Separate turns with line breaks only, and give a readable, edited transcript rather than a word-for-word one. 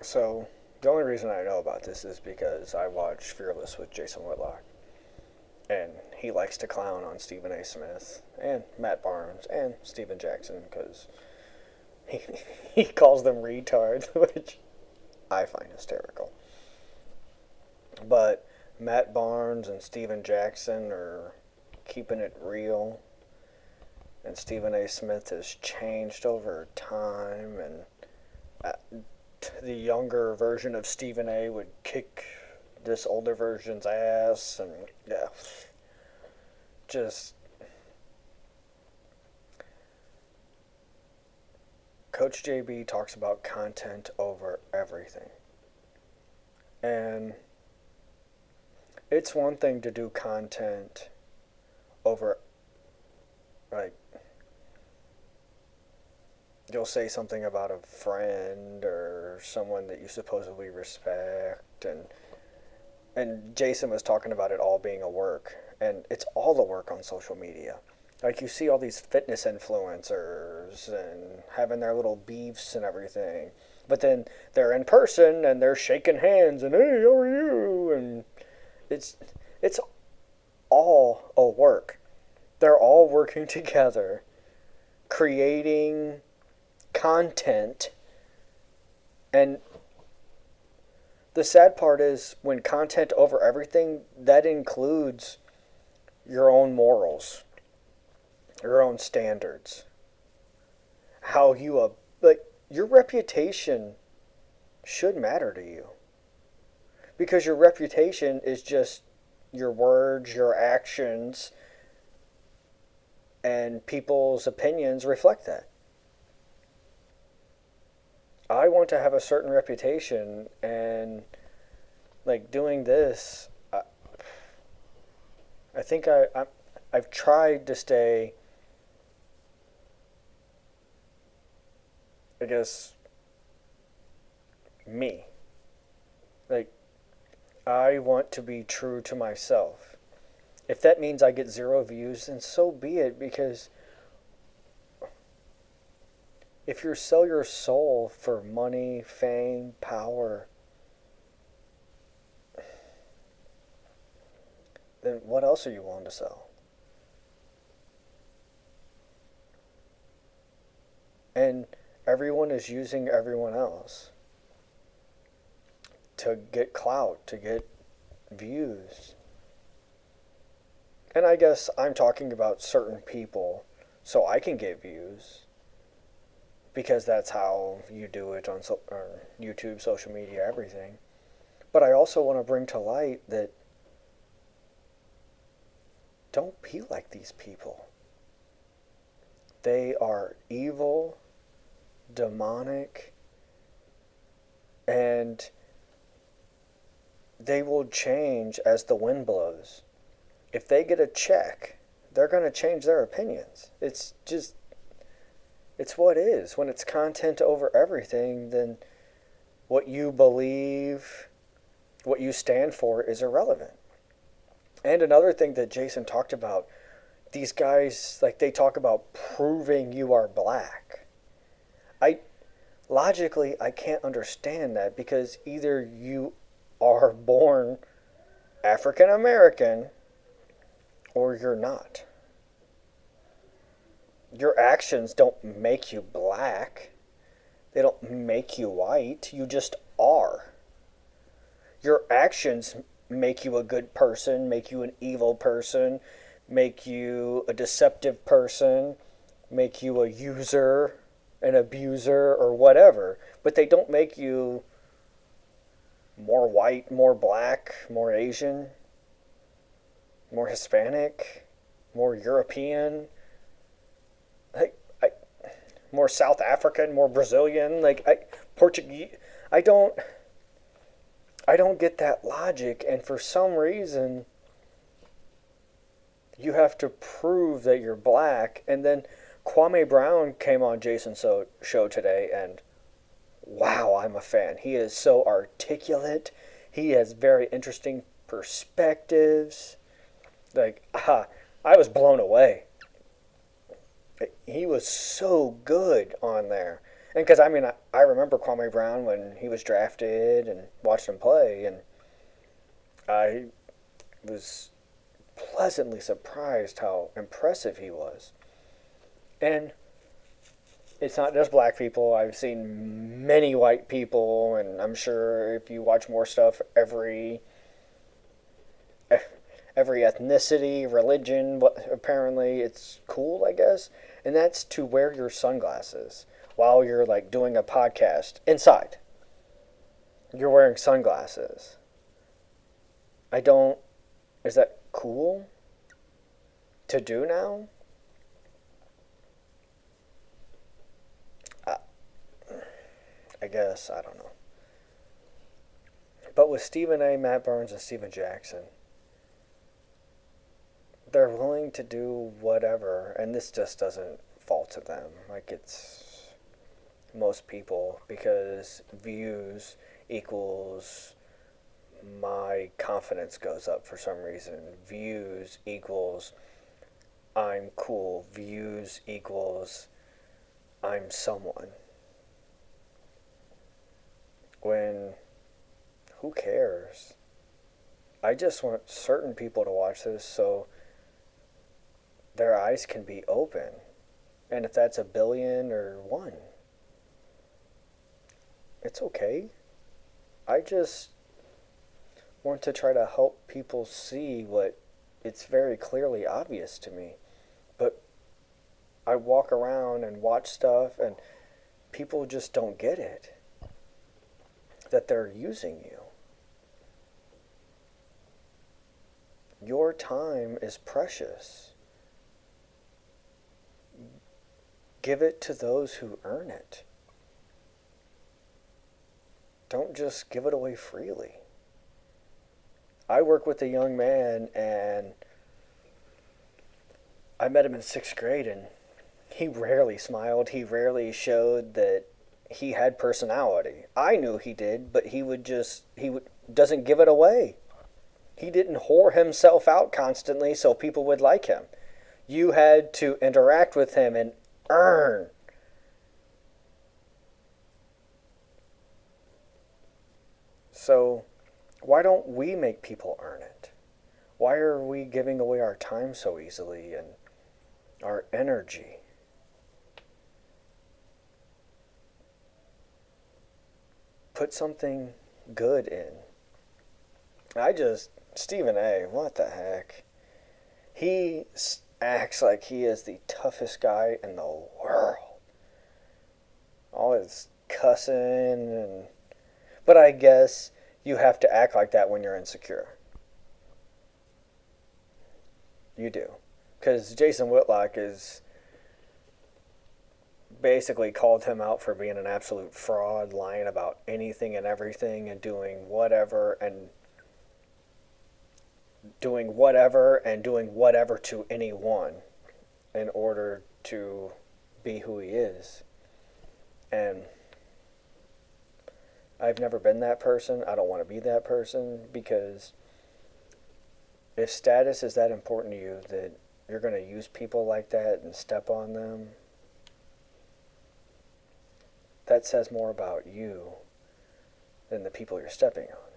So, the only reason I know about this is because I watched Fearless with Jason Whitlock. And he likes to clown on Stephen A. Smith and Matt Barnes and Steven Jackson because he, he calls them retards, which I find hysterical. But Matt Barnes and Steven Jackson are keeping it real, and Stephen A. Smith has changed over time, and uh, the younger version of Stephen A. would kick this older version's ass, and yeah, just Coach JB talks about content over everything. And it's one thing to do content over, like, you'll say something about a friend or someone that you supposedly respect, and Jason was talking about it all being a work, and it's all a work on social media. Like, you see all these fitness influencers and having their little beefs and everything, but then they're in person and they're shaking hands and, hey, how are you? And it's it's all a work. They're all working together, creating content. And the sad part is when content over everything, that includes your own morals, your own standards, how you like your reputation should matter to you, because your reputation is just your words, your actions, and people's opinions reflect that. I want to have a certain reputation, and like doing this, I think I've tried to stay, I guess, me. Like, I want to be true to myself. If that means I get zero views, then so be it, because if you sell your soul for money, fame, power, then what else are you willing to sell? And everyone is using everyone else to get clout, to get views. And I guess I'm talking about certain people so I can get views because that's how you do it on or YouTube, social media, everything. But I also want to bring to light that don't be like these people. They are evil, demonic, and they will change as the wind blows. If they get a check, they're going to change their opinions. It's what is. When it's content over everything, then what you believe, what you stand for is irrelevant. And another thing that Jason talked about, these guys, like, they talk about proving you are black. I logically I can't understand that, because either you are born African American or you're not. Your actions don't make you black. They don't make you white. You just are. Your actions make you a good person, make you an evil person, make you a deceptive person, make you a user, an abuser, or whatever. But they don't make you more white, more black, more Asian, more Hispanic, more European, like, more South African, more Brazilian, Portuguese. I don't I don't get that logic, and for some reason you have to prove that you're black. And then Kwame Brown came on Jason's show today, and wow, I'm a fan. He is so articulate. He has very interesting perspectives. I was blown away. He was so good on there. And because I remember Kwame Brown when he was drafted and watched him play, and I was pleasantly surprised how impressive he was. And it's not just black people. I've seen many white people, and I'm sure if you watch more stuff, every ethnicity, religion, apparently it's cool, I guess. And that's to wear your sunglasses while you're like doing a podcast inside. You're wearing sunglasses. I don't. Is that cool to do now? I, I guess. I don't know. But with Stephen A., Matt Burns, and Steven Jackson, they're willing to do whatever, and this just doesn't fall to them. Like it's most people, because views equals my confidence goes up for some reason. Views equals I'm cool. Views equals I'm someone. When who cares? I just want certain people to watch this so their eyes can be open. And if that's a billion or one, it's okay. I just want to try to help people see what it's very clearly obvious to me. But I walk around and watch stuff and people just don't get it. That they're using you. Your time is precious. Give it to those who earn it. Don't just give it away freely. I work with a young man, and I met him in 6th grade, and he rarely smiled. He rarely showed that he had personality. I knew he did, but he doesn't give it away. He didn't whore himself out constantly so people would like him. You had to interact with him and earn. So why don't we make people earn it? Why are we giving away our time so easily and our energy? Put something good in. Stephen A., what the heck? He acts like he is the toughest guy in the world. All his cussing But I guess you have to act like that when you're insecure. You do. Because Jason Whitlock is basically called him out for being an absolute fraud, lying about anything and everything and doing whatever to anyone in order to be who he is. And I've never been that person. I don't want to be that person, because if status is that important to you that you're going to use people like that and step on them, that says more about you than the people you're stepping on.